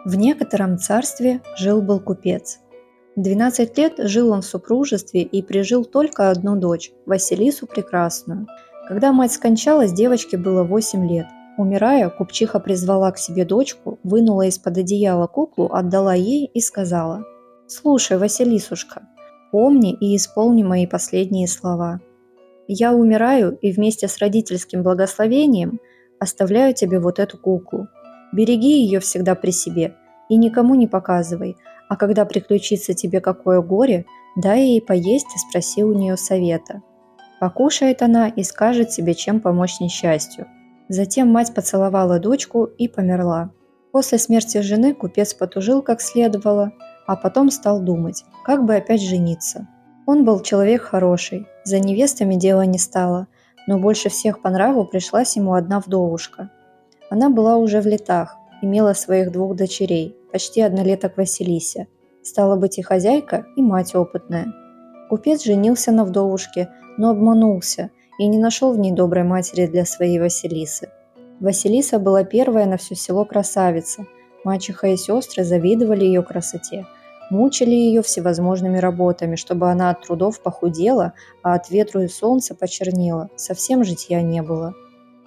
В некотором царстве жил-был купец. 12 лет жил он в супружестве и прижил только одну дочь, Василису Прекрасную. Когда мать скончалась, девочке было 8 лет. Умирая, купчиха призвала к себе дочку, вынула из-под одеяла куклу, отдала ей и сказала: «Слушай, Василисушка, помни и исполни мои последние слова. Я умираю и вместе с родительским благословением оставляю тебе вот эту куклу. Береги ее всегда при себе и никому не показывай, а когда приключится тебе какое горе, дай ей поесть и спроси у нее совета. Покушает она и скажет тебе, чем помочь несчастью». Затем мать поцеловала дочку и померла. После смерти жены купец потужил как следовало, а потом стал думать, как бы опять жениться. Он был человек хороший, за невестами дело не стало, но больше всех по нраву пришлась ему одна вдовушка. Она была уже в летах, имела своих 2 дочерей, почти однолеток Василисе. Стала быть и хозяйка, и мать опытная. Купец женился на вдовушке, но обманулся и не нашел в ней доброй матери для своей Василисы. Василиса была первая на все село красавица. Мачеха и сестры завидовали ее красоте, мучили ее всевозможными работами, чтобы она от трудов похудела, а от ветру и солнца почернела, совсем житья не было.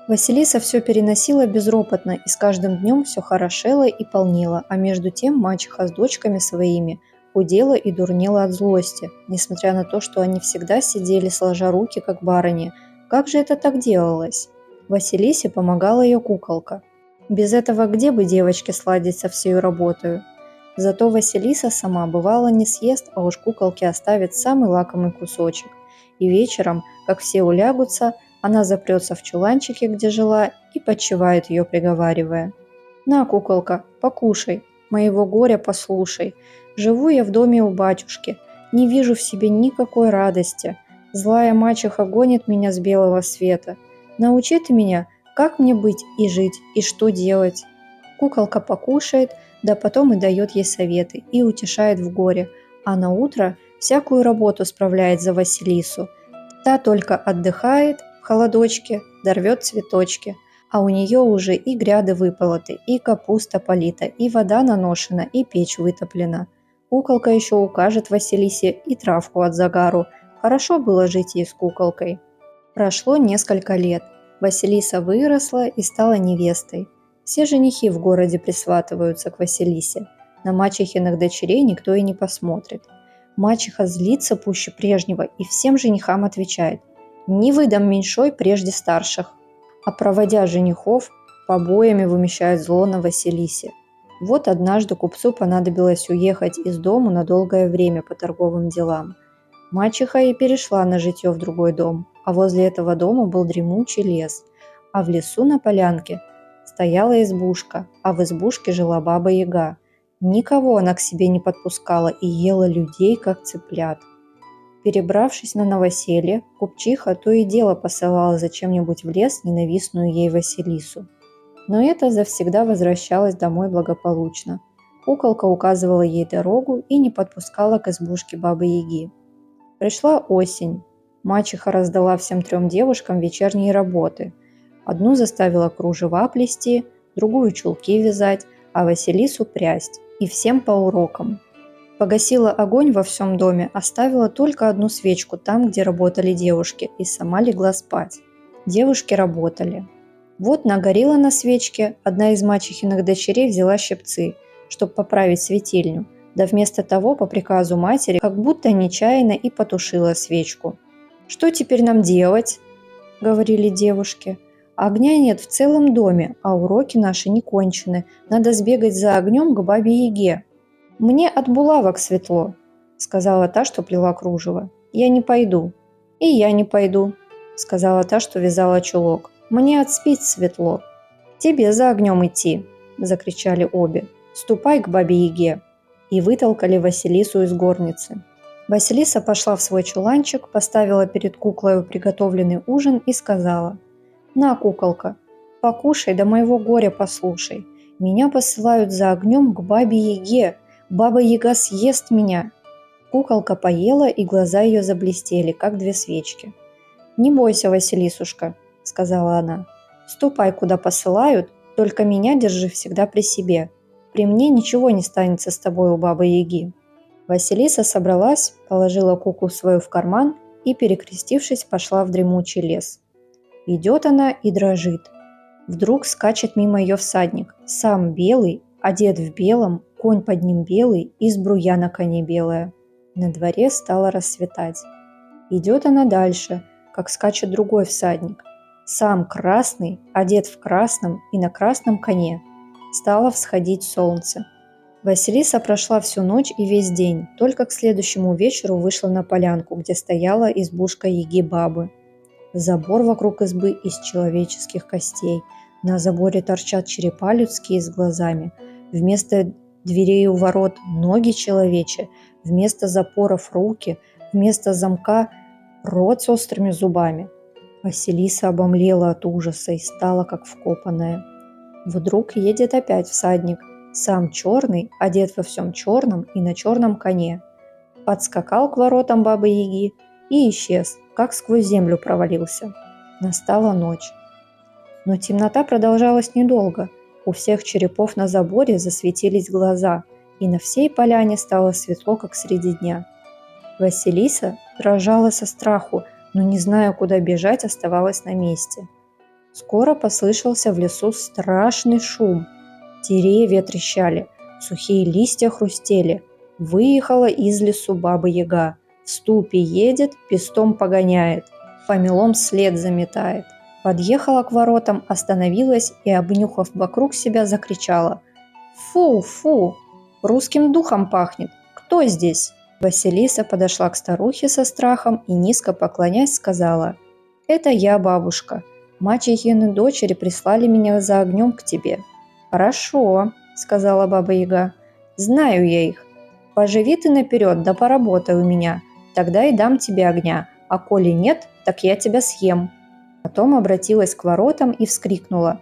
Василиса все переносила безропотно и с каждым днем все хорошела и полнела, а между тем мачеха с дочками своими худела и дурнела от злости, несмотря на то, что они всегда сидели сложа руки, как барыни. Как же это так делалось? Василисе помогала ее куколка. Без этого где бы девочке сладить со всей работою? Зато Василиса сама бывало не съест, а уж куколке оставит самый лакомый кусочек. И вечером, как все улягутся, она запрется в чуланчике, где жила, и подчивает ее, приговаривая: «На, куколка, покушай, моего горя послушай. Живу я в доме у батюшки, не вижу в себе никакой радости. Злая мачеха гонит меня с белого света. Научи ты меня, как мне быть и жить, и что делать». Куколка покушает, да потом и дает ей советы, и утешает в горе, а на утро всякую работу справляет за Василису. Та только отдыхает в холодочке, да рвет цветочки, а у нее уже и гряды выполоты, и капуста полита, и вода наношена, и печь вытоплена. Куколка еще укажет Василисе и травку от загару. Хорошо было жить ей с куколкой. Прошло несколько лет. Василиса выросла и стала невестой. Все женихи в городе присватываются к Василисе. На мачехиных дочерей никто и не посмотрит. Мачеха злится пуще прежнего и всем женихам отвечает: «Не выдам меньшой прежде старших». А проводя женихов, побоями вымещает зло на Василисе. Вот однажды купцу понадобилось уехать из дому на долгое время по торговым делам. Мачеха и перешла на житье в другой дом, а возле этого дома был дремучий лес, а в лесу на полянке стояла избушка, а в избушке жила баба-яга. Никого она к себе не подпускала и ела людей, как цыплят. Перебравшись на новоселье, купчиха то и дело посылала зачем-нибудь в лес ненавистную ей Василису. Но эта завсегда возвращалась домой благополучно. Куколка указывала ей дорогу и не подпускала к избушке бабы-яги. Пришла осень. Мачеха раздала всем 3 девушкам вечерние работы. Одну заставила кружева плести, другую чулки вязать, а Василису прясть. И всем по урокам. Погасила огонь во всем доме, оставила только одну свечку там, где работали девушки, и сама легла спать. Девушки работали. Вот нагорела на свечке, одна из мачехиных дочерей взяла щипцы, чтобы поправить светильню, да вместо того, по приказу матери, как будто нечаянно и потушила свечку. «Что теперь нам делать?» – говорили девушки. «Огня нет в целом доме, а уроки наши не кончены. Надо сбегать за огнем к бабе-яге». «Мне от булавок светло», – сказала та, что плела кружево. «Я не пойду». «И я не пойду», – сказала та, что вязала чулок. «Мне от спиц светло». «Тебе за огнем идти», – закричали обе. «Ступай к бабе-яге». И вытолкали Василису из горницы. Василиса пошла в свой чуланчик, поставила перед куклой приготовленный ужин и сказала: «На, куколка, покушай, да моего горя послушай. Меня посылают за огнем к бабе-яге. Баба-яга съест меня». Куколка поела, и глаза ее заблестели, как 2 свечки. «Не бойся, Василисушка», – сказала она. «Ступай, куда посылают, только меня держи всегда при себе. при мне ничего не станется с тобой у Бабы-Яги». Василиса собралась, положила куклу свою в карман и, перекрестившись, пошла в дремучий лес. Идет она и дрожит. Вдруг скачет мимо ее всадник, сам белый, одет в белом, конь под ним белый и сбруя на коне белая. На дворе стало рассветать. Идет она дальше, как скачет другой всадник, сам красный, одет в красном и на красном коне. Стало всходить солнце. Василиса прошла всю ночь и весь день, только к следующему вечеру вышла на полянку, где стояла избушка Яги-бабы. Забор вокруг избы из человеческих костей. На заборе торчат черепа людские с глазами. Вместо дверей у ворот ноги человечьи, вместо запоров руки, вместо замка рот с острыми зубами. Василиса обомлела от ужаса и стала как вкопанная. Вдруг едет опять всадник, сам черный, одет во всем черном и на черном коне. Подскакал к воротам Бабы-Яги и исчез, как сквозь землю провалился. Настала ночь. Но темнота продолжалась недолго. У всех черепов на заборе засветились глаза, и на всей поляне стало светло, как среди дня. Василиса дрожала со страху, но, не зная, куда бежать, оставалась на месте. Скоро послышался в лесу страшный шум. Деревья трещали, сухие листья хрустели. Выехала из лесу Баба-Яга. В ступе едет, пестом погоняет, помелом след заметает. Подъехала к воротам, остановилась и, обнюхав вокруг себя, закричала: «Фу, фу! Русским духом пахнет! Кто здесь?» Василиса подошла к старухе со страхом и, низко поклонясь, сказала: «Это я, бабушка. Мачехины дочери прислали меня за огнем к тебе». «Хорошо», — сказала Баба-Яга, — «знаю я их. Поживи ты наперед, да поработай у меня, тогда и дам тебе огня, а коли нет, так я тебя съем». Потом обратилась к воротам и вскрикнула: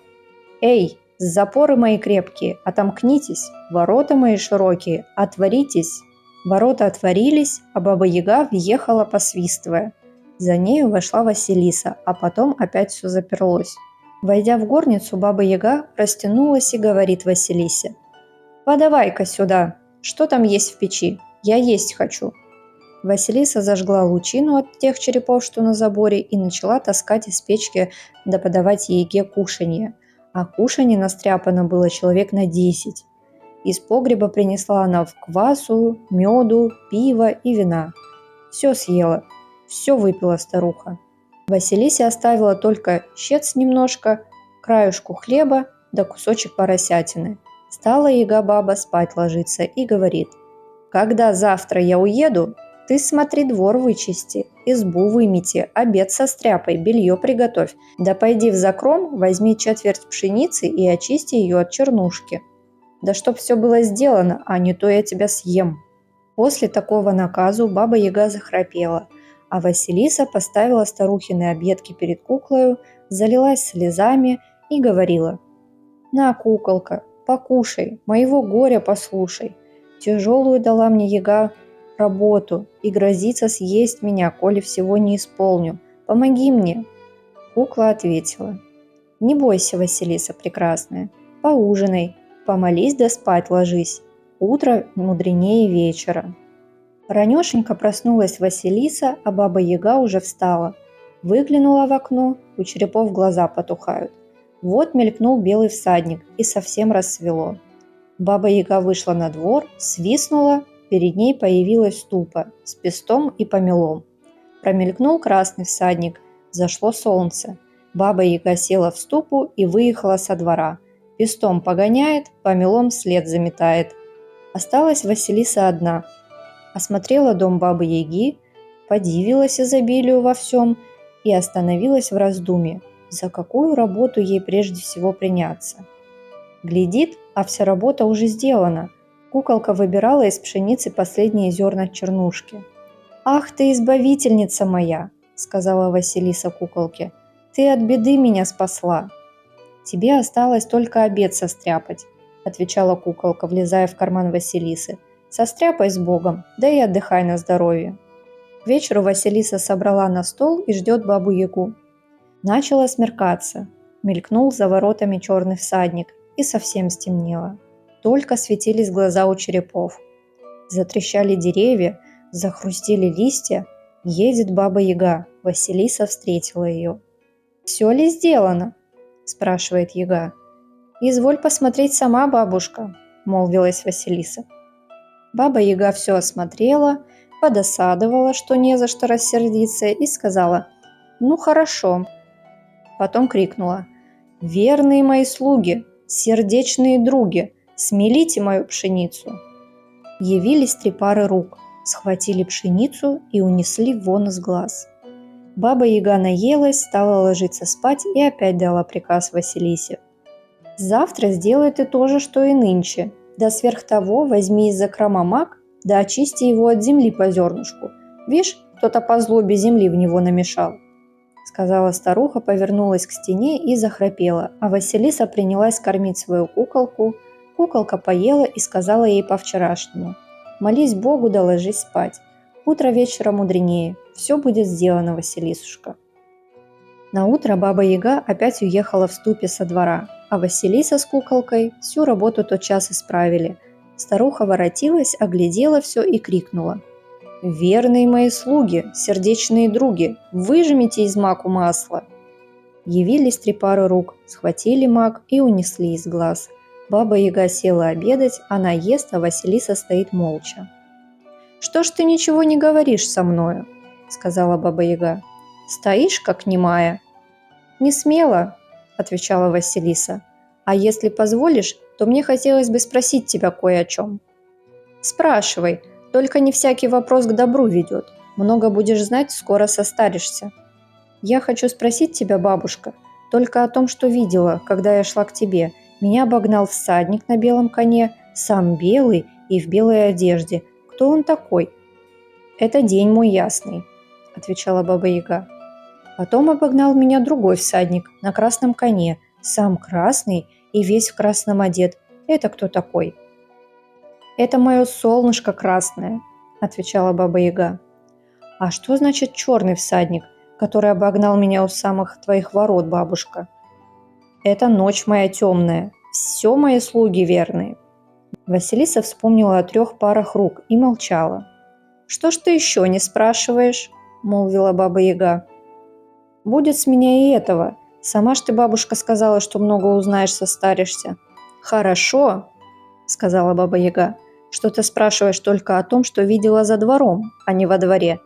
«Эй, запоры мои крепкие, отомкнитесь, ворота мои широкие, отворитесь». Ворота отворились, а Баба-Яга въехала, посвистывая. За нею вошла Василиса, а потом опять все заперлось. Войдя в горницу, Баба-Яга растянулась и говорит Василисе: «Подавай-ка сюда, что там есть в печи? Я есть хочу». Василиса зажгла лучину от тех черепов, что на заборе, и начала таскать из печки да подавать Яге кушанье. А кушанье настряпано было человек на 10. Из погреба принесла она квасу, меду, пива и вина. Все съела, все выпила старуха. Василисе оставила только щец немножко, краюшку хлеба да кусочек поросятины. Стала Яга-баба спать ложиться и говорит: «Когда завтра я уеду, ты смотри, двор вычисти, избу вымети, обед состряпай, белье приготовь, да пойди в закром, возьми четверть пшеницы и очисти ее от чернушки. Да чтоб все было сделано, а не то я тебя съем». После такого наказу Баба-Яга захрапела, а Василиса поставила старухины объедки перед куклою, залилась слезами и говорила: «На, куколка, покушай, моего горя послушай. Тяжелую дала мне Яга работу и грозится съесть меня, коли всего не исполню. Помоги мне». Кукла ответила: «Не бойся, Василиса прекрасная, поужинай, помолись да спать ложись. Утро мудренее вечера». Ранешенько проснулась Василиса, а Баба-Яга уже встала. Выглянула в окно, у черепов глаза потухают. Вот мелькнул белый всадник, и совсем рассвело. Баба-Яга вышла на двор, свистнула, перед ней появилась ступа с пестом и помелом. Промелькнул красный всадник, зашло солнце. Баба-Яга села в ступу и выехала со двора. Пестом погоняет, помелом след заметает. Осталась Василиса одна. Осмотрела дом Бабы-Яги, подивилась изобилию во всем и остановилась в раздумье, за какую работу ей прежде всего приняться. Глядит, а вся работа уже сделана. Куколка выбирала из пшеницы последние зерна чернушки. «Ах ты, избавительница моя!» – сказала Василиса куколке. «Ты от беды меня спасла!» «Тебе осталось только обед состряпать», – отвечала куколка, влезая в карман Василисы. «Состряпай с Богом, да и отдыхай на здоровье». К вечеру Василиса собрала на стол и ждет Бабу-Ягу. Начало смеркаться. Мелькнул за воротами черный всадник, и совсем стемнело. только светились глаза у черепов. Затрещали деревья, захрустели листья. Едет Баба-Яга. Василиса встретила ее. «Все ли сделано?» – спрашивает Яга. «Изволь посмотреть сама, бабушка», – молвилась Василиса. Баба-Яга все осмотрела, подосадовала, что не за что рассердиться, и сказала: «Ну хорошо». Потом крикнула: «Верные мои слуги, сердечные други, смелите мою пшеницу». Явились 3 пары рук, схватили пшеницу и унесли вон из глаз. Баба-Яга наелась, стала ложиться спать и опять дала приказ Василисе: «Завтра сделай ты то же, что и нынче, да сверх того возьми из закрома мак, да очисти его от земли по зернышку. Вишь, кто-то по злобе земли в него намешал», — сказала старуха, повернулась к стене и захрапела, а Василиса принялась кормить свою куколку. Куколка поела и сказала ей по-вчерашнему: «Молись Богу, да ложись спать. Утро вечера мудренее. Все будет сделано, Василисушка». Наутро Баба-Яга опять уехала в ступе со двора, а Василиса с куколкой всю работу тотчас исправили. Старуха воротилась, оглядела все и крикнула: «Верные мои слуги, сердечные други, выжмите из маку масло». Явились 3 пары рук, схватили мак и унесли из глаз. Баба-Яга села обедать, она ест, а Василиса стоит молча. «Что ж ты ничего не говоришь со мною?» – сказала Баба-Яга. «Стоишь, как немая». «Не смело», – отвечала Василиса. «А если позволишь, то мне хотелось бы спросить тебя кое о чем». «Спрашивай, только не всякий вопрос к добру ведет. Много будешь знать, скоро состаришься». «Я хочу спросить тебя, бабушка, только о том, что видела, когда я шла к тебе. Меня обогнал всадник на белом коне, сам белый и в белой одежде. Кто он такой?» «Это день мой ясный», – отвечала Баба-Яга. «Потом обогнал меня другой всадник на красном коне, сам красный и весь в красном одет. Это кто такой?» «Это мое солнышко красное», – отвечала Баба-Яга. «А что значит черный всадник, который обогнал меня у самых твоих ворот, бабушка?» «Это ночь моя темная, все мои слуги верные». Василиса вспомнила о 3 парах рук и молчала. «Что ж ты еще не спрашиваешь?» – молвила Баба-Яга. «Будет с меня и этого. Сама ж ты, бабушка, сказала, что много узнаешь, состаришься». «Хорошо», – сказала Баба-Яга, – «что ты спрашиваешь только о том, что видела за двором, а не во дворе.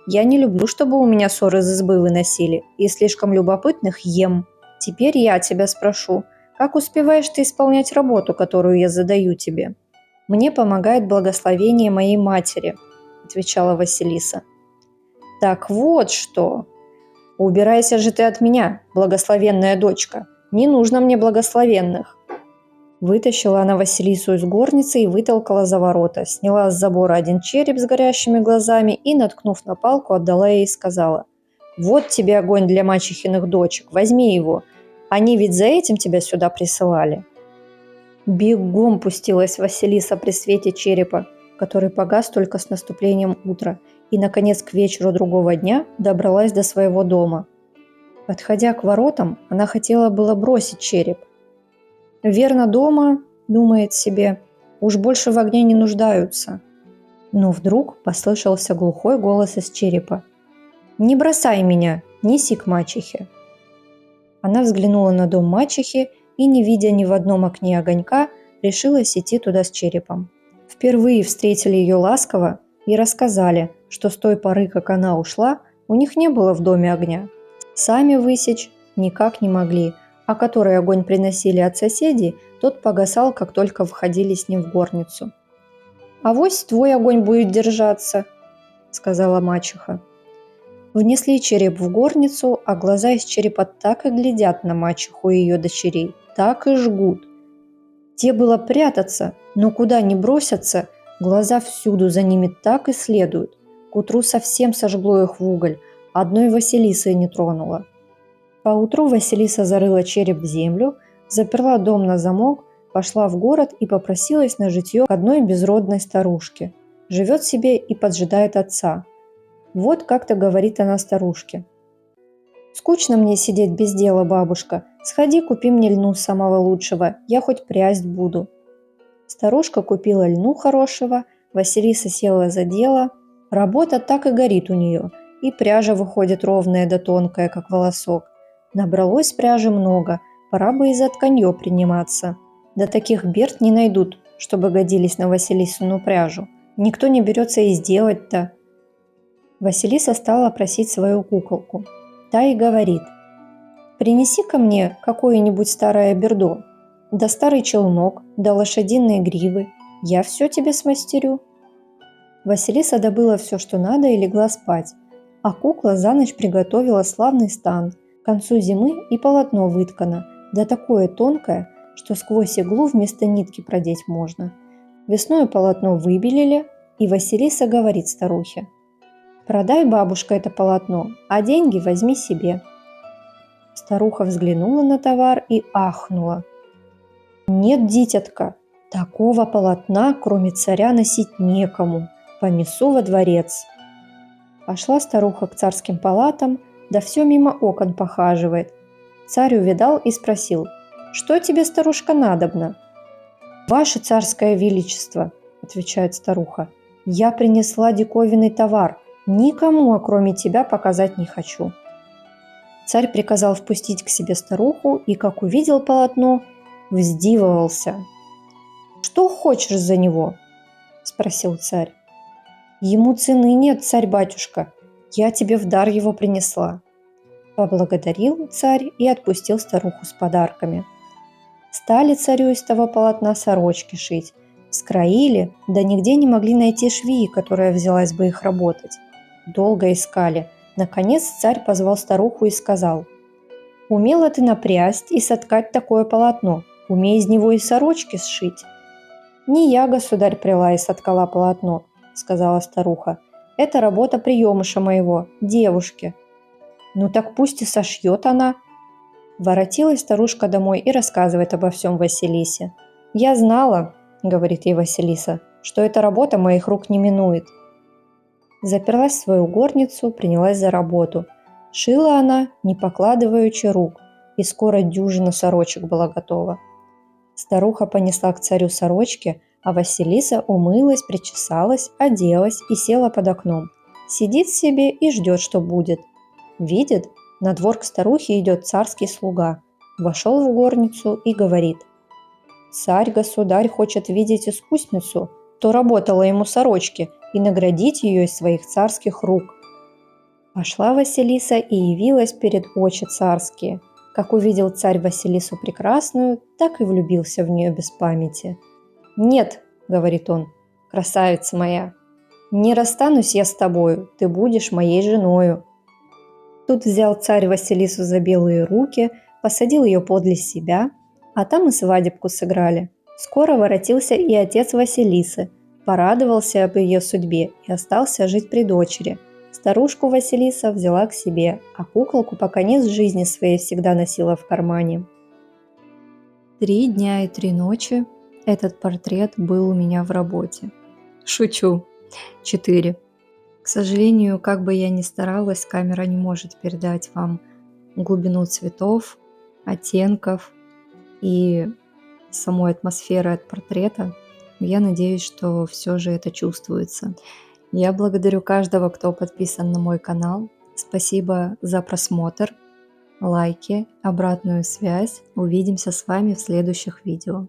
Я не люблю, чтобы у меня ссор из избы выносили, и слишком любопытных ем. Теперь я тебя спрошу, как успеваешь ты исполнять работу, которую я задаю тебе?» «Мне помогает благословение моей матери», – отвечала Василиса. «Так вот что! Убирайся же ты от меня, благословенная дочка! Не нужно мне благословенных!» Вытащила она Василису из горницы и вытолкала за ворота, сняла с забора 1 череп с горящими глазами и, наткнув на палку, отдала ей и сказала: «Вот тебе огонь для мачехиных дочек, возьми его. Они ведь за этим тебя сюда присылали». Бегом пустилась Василиса при свете черепа, который погас только с наступлением утра, и, наконец, к вечеру другого дня добралась до своего дома. Подходя к воротам, она хотела было бросить череп. «Верно, дома, — думает себе, — уж больше в огне не нуждаются». Но вдруг послышался глухой голос из черепа: «Не бросай меня, неси к мачехе». Она взглянула на дом мачехи и, не видя ни в одном окне огонька, решилась идти туда с черепом. Впервые встретили ее ласково и рассказали, что с той поры, как она ушла, у них не было в доме огня. Сами высечь никак не могли, а который огонь приносили от соседей, тот погасал, как только входили с ним в горницу. «Авось твой огонь будет держаться», — сказала мачеха. Внесли череп в горницу, а глаза из черепа так и глядят на мачеху и ее дочерей, так и жгут. Те было прятаться, но куда ни бросятся, глаза всюду за ними так и следуют. К утру совсем сожгло их в уголь, одной Василисы не тронуло. Поутру Василиса зарыла череп в землю, заперла дом на замок, пошла в город и попросилась на житье к одной безродной старушке. Живет себе и поджидает отца. Вот как-то говорит она старушке: «Скучно мне сидеть без дела, бабушка. Сходи, купи мне льну самого лучшего, я хоть прясть буду». Старушка купила льну хорошего, Василиса села за дело. Работа так и горит у нее, и пряжа выходит ровная да тонкая, как волосок. Набралось пряжи много, пора бы и за тканье приниматься. Да таких берд не найдут, чтобы годились на Василисину пряжу. Никто не берется и сделать-то. Василиса стала просить свою куколку. Та и говорит: «Принеси ко мне какое-нибудь старое бердо, да старый челнок, да лошадиные гривы. Я все тебе смастерю». Василиса добыла все, что надо, и легла спать, а кукла за ночь приготовила славный стан. К концу зимы и полотно выткано, да такое тонкое, что сквозь иглу вместо нитки продеть можно. Весной полотно выбелили, и Василиса говорит старухе: «Продай, бабушка, это полотно, а деньги возьми себе». Старуха взглянула на товар и ахнула. «Нет, дитятка, такого полотна, кроме царя, носить некому. Понесу во дворец». Пошла старуха к царским палатам, да все мимо окон похаживает. Царь увидал и спросил: «Что тебе, старушка, надобно?» «Ваше царское величество», – отвечает старуха, – «я принесла диковинный товар, никому, окроме тебя, показать не хочу». Царь приказал впустить к себе старуху и, как увидел полотно, вздивовался. «Что хочешь за него?» – спросил царь. «Ему цены нет, царь-батюшка, я тебе в дар его принесла». Поблагодарил царь и отпустил старуху с подарками. Стали царю из того полотна сорочки шить. Скроили, да нигде не могли найти швеи, которая взялась бы их работать. Долго искали. Наконец царь позвал старуху и сказал: «Умела ты напрясть и соткать такое полотно, умей из него и сорочки сшить». «Не я, государь, пряла и соткала полотно», — сказала старуха. «Это работа приемыша моего, девушки». «Ну так пусть и сошьет она». Воротилась старушка домой и рассказывает обо всем Василисе. «Я знала, — говорит ей Василиса, — что эта работа моих рук не минует». Заперлась в свою горницу, принялась за работу. Шила она, не покладываючи рук, и скоро дюжина сорочек была готова. Старуха понесла к царю сорочки, а Василиса умылась, причесалась, оделась и села под окном. Сидит себе и ждет, что будет. Видит, на двор к старухе идет царский слуга. Вошел в горницу и говорит: «Царь-государь хочет видеть искусницу, то работала ему сорочки, и наградить ее из своих царских рук». Пошла Василиса и явилась перед очи царские. Как увидел царь Василису прекрасную, так и влюбился в нее без памяти. «Нет, — говорит он, — красавица моя, не расстанусь я с тобою, ты будешь моей женою». Тут взял царь Василису за белые руки, посадил ее подле себя, а там и свадебку сыграли. Скоро воротился и отец Василисы, порадовался об ее судьбе и остался жить при дочери. Старушку Василиса взяла к себе, а куколку по конец жизни своей всегда носила в кармане. 3 дня и 3 ночи этот портрет был у меня в работе. Шучу. 4. К сожалению, как бы я ни старалась, камера не может передать вам глубину цветов, оттенков и самой атмосферы от портрета. Я надеюсь, что все же это чувствуется. Я благодарю каждого, кто подписан на мой канал. Спасибо за просмотр, лайки, обратную связь. Увидимся с вами в следующих видео.